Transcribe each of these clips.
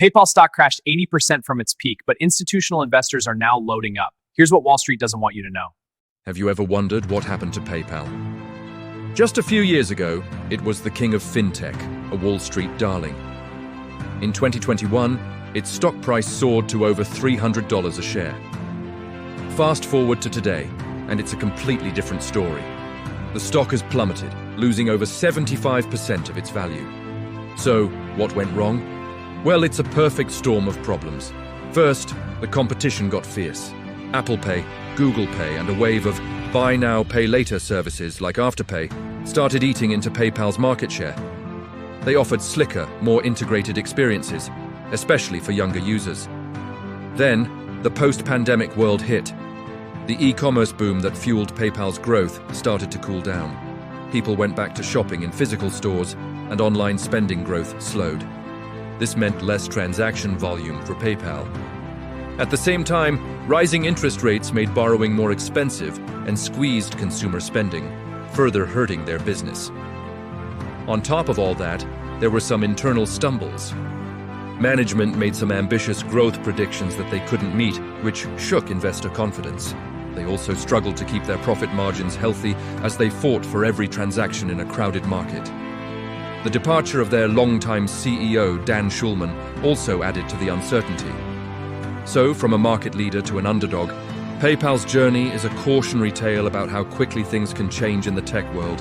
PayPal stock crashed 80% from its peak, but institutional investors are now loading up. Here's what Wall Street doesn't want you to know. Have you ever wondered what happened to PayPal? Just a few years ago, it was the king of fintech, a Wall Street darling. In 2021, its stock price soared to over $300 a share. Fast forward to today, and it's a completely different story. The stock has plummeted, losing over 75% of its value. So, what went wrong? Well, it's a perfect storm of problems. First, the competition got fierce. Apple Pay, Google Pay, and a wave of buy now, pay later services like Afterpay started eating into PayPal's market share. They offered slicker, more integrated experiences, especially for younger users. Then, the post-pandemic world hit. The e-commerce boom that fueled PayPal's growth started to cool down. People went back to shopping in physical stores, and online spending growth slowed. This meant less transaction volume for PayPal. At the same time, rising interest rates made borrowing more expensive and squeezed consumer spending, further hurting their business. On top of all that, there were some internal stumbles. Management made some ambitious growth predictions that they couldn't meet, which shook investor confidence. They also struggled to keep their profit margins healthy as they fought for every transaction in a crowded market. The departure of their longtime CEO, Dan Schulman, also added to the uncertainty. So, from a market leader to an underdog, PayPal's journey is a cautionary tale about how quickly things can change in the tech world.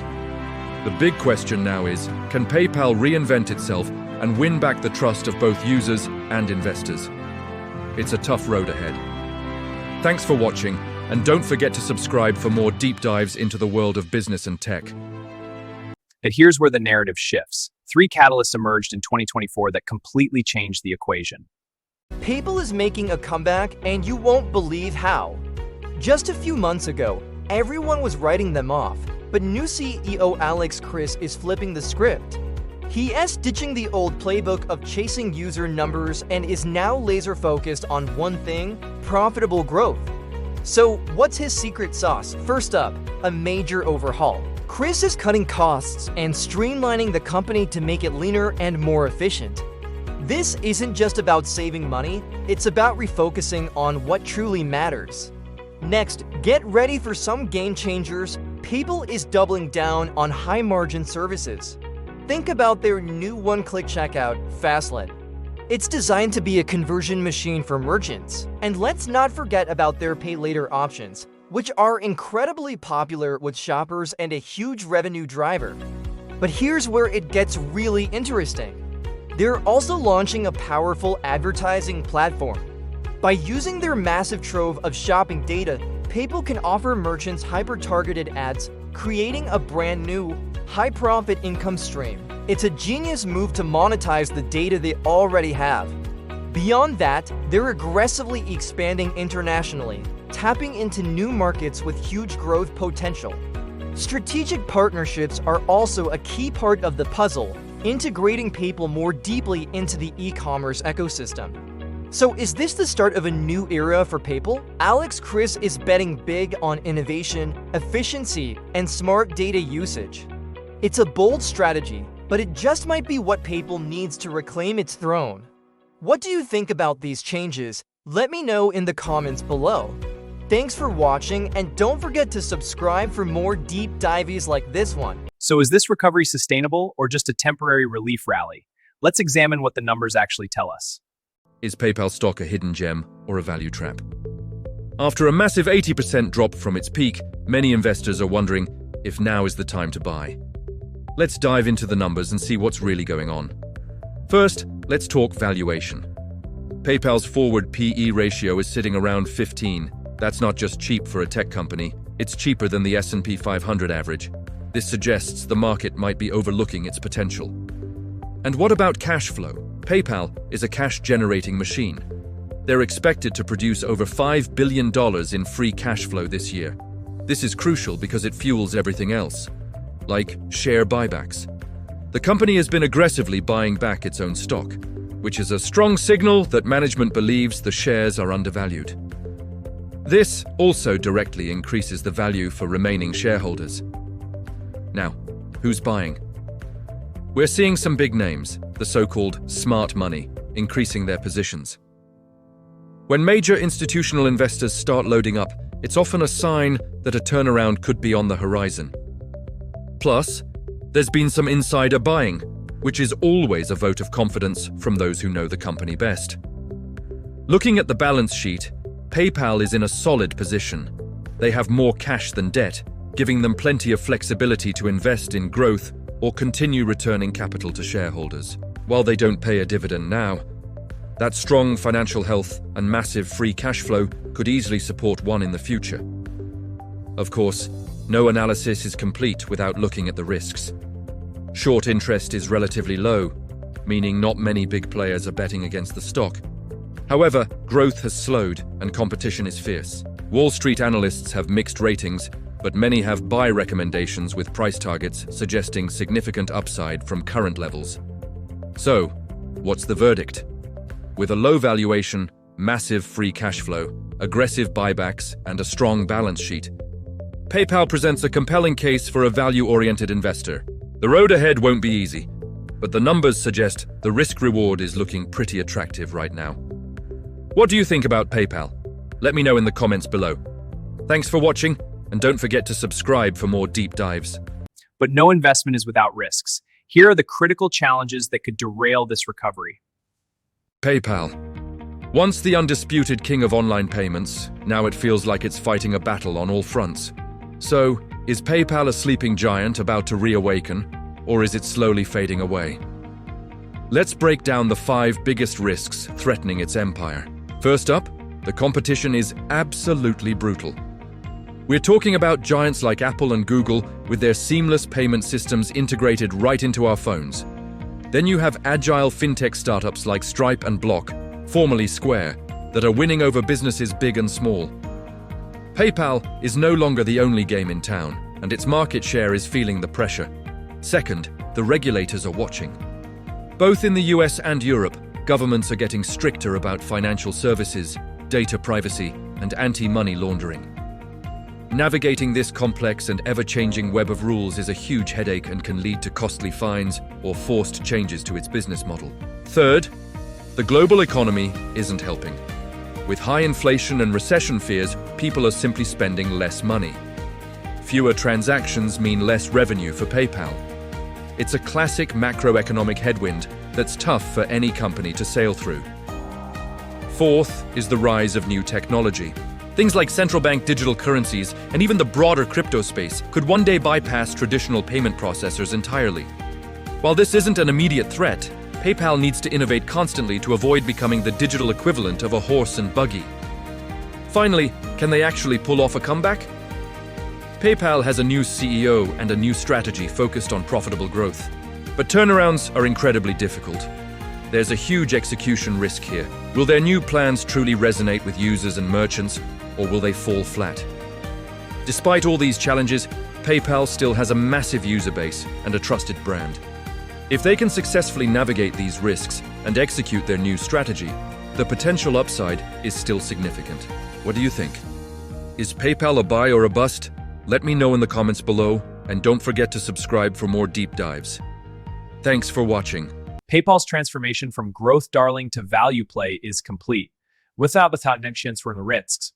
The big question now is, can PayPal reinvent itself and win back the trust of both users and investors? It's a tough road ahead. Thanks for watching, and don't forget to subscribe for more deep dives into the world of business and tech. But here's where the narrative shifts. 3 catalysts emerged in 2024 that completely changed the equation. PayPal is making a comeback, and you won't believe how. Just a few months ago, everyone was writing them off, but new CEO Alex Chriss is flipping the script. He is ditching the old playbook of chasing user numbers and is now laser-focused on one thing: profitable growth. So, what's his secret sauce? First up, a major overhaul. Chriss is cutting costs and streamlining the company to make it leaner and more efficient. This isn't just about saving money, it's about refocusing on what truly matters. Next, get ready for some game changers. PayPal is doubling down on high-margin services. Think about their new one-click checkout, Fastlet. It's designed to be a conversion machine for merchants. And let's not forget about their pay later options, which are incredibly popular with shoppers and a huge revenue driver. But here's where it gets really interesting. They're also launching a powerful advertising platform. By using their massive trove of shopping data, PayPal can offer merchants hyper-targeted ads, creating a brand new, high-profit income stream. It's a genius move to monetize the data they already have. Beyond that, they're aggressively expanding internationally, tapping into new markets with huge growth potential. Strategic partnerships are also a key part of the puzzle, integrating PayPal more deeply into the e-commerce ecosystem. So is this the start of a new era for PayPal? Alex Chriss is betting big on innovation, efficiency, and smart data usage. It's a bold strategy, but it just might be what PayPal needs to reclaim its throne. What do you think about these changes? Let me know in the comments below. Thanks for watching, and don't forget to subscribe for more deep dives like this one. So is this recovery sustainable or just a temporary relief rally? Let's examine what the numbers actually tell us. Is PayPal stock a hidden gem or a value trap? After a massive 80% drop from its peak, many investors are wondering if now is the time to buy. Let's dive into the numbers and see what's really going on. First, let's talk valuation. PayPal's forward PE ratio is sitting around 15. That's not just cheap for a tech company, it's cheaper than the S&P 500 average. This suggests the market might be overlooking its potential. And what about cash flow? PayPal is a cash-generating machine. They're expected to produce over $5 billion in free cash flow this year. This is crucial because it fuels everything else, like share buybacks. The company has been aggressively buying back its own stock, which is a strong signal that management believes the shares are undervalued. This also directly increases the value for remaining shareholders. Now, who's buying? We're seeing some big names, the so-called smart money, increasing their positions. When major institutional investors start loading up, it's often a sign that a turnaround could be on the horizon. Plus, there's been some insider buying, which is always a vote of confidence from those who know the company best. Looking at the balance sheet, PayPal is in a solid position. They have more cash than debt, giving them plenty of flexibility to invest in growth or continue returning capital to shareholders. While they don't pay a dividend now, that strong financial health and massive free cash flow could easily support one in the future. Of course, no analysis is complete without looking at the risks. Short interest is relatively low, meaning not many big players are betting against the stock. However, growth has slowed and competition is fierce. Wall Street analysts have mixed ratings, but many have buy recommendations with price targets suggesting significant upside from current levels. So, what's the verdict? With a low valuation, massive free cash flow, aggressive buybacks, and a strong balance sheet, PayPal presents a compelling case for a value-oriented investor. The road ahead won't be easy, but the numbers suggest the risk-reward is looking pretty attractive right now. What do you think about PayPal? Let me know in the comments below. Thanks for watching, and don't forget to subscribe for more deep dives. But no investment is without risks. Here are the critical challenges that could derail this recovery. PayPal. Once the undisputed king of online payments, now it feels like it's fighting a battle on all fronts. So, is PayPal a sleeping giant about to reawaken, or is it slowly fading away? Let's break down the 5 biggest risks threatening its empire. First up, the competition is absolutely brutal. We're talking about giants like Apple and Google with their seamless payment systems integrated right into our phones. Then you have agile fintech startups like Stripe and Block, formerly Square, that are winning over businesses big and small. PayPal is no longer the only game in town, and its market share is feeling the pressure. Second, the regulators are watching. Both in the US and Europe, governments are getting stricter about financial services, data privacy, and anti-money laundering. Navigating this complex and ever-changing web of rules is a huge headache and can lead to costly fines or forced changes to its business model. Third, the global economy isn't helping. With high inflation and recession fears, people are simply spending less money. Fewer transactions mean less revenue for PayPal. It's a classic macroeconomic headwind that's tough for any company to sail through. Fourth is the rise of new technology. Things like central bank digital currencies and even the broader crypto space could one day bypass traditional payment processors entirely. While this isn't an immediate threat, PayPal needs to innovate constantly to avoid becoming the digital equivalent of a horse and buggy. Finally, can they actually pull off a comeback? PayPal has a new CEO and a new strategy focused on profitable growth. But turnarounds are incredibly difficult. There's a huge execution risk here. Will their new plans truly resonate with users and merchants, or will they fall flat? Despite all these challenges, PayPal still has a massive user base and a trusted brand. If they can successfully navigate these risks and execute their new strategy, the potential upside is still significant. What do you think? Is PayPal a buy or a bust? Let me know in the comments below, and don't forget to subscribe for more deep dives. Thanks for watching. PayPal's transformation from growth darling to value play is complete, without the connections for the risks.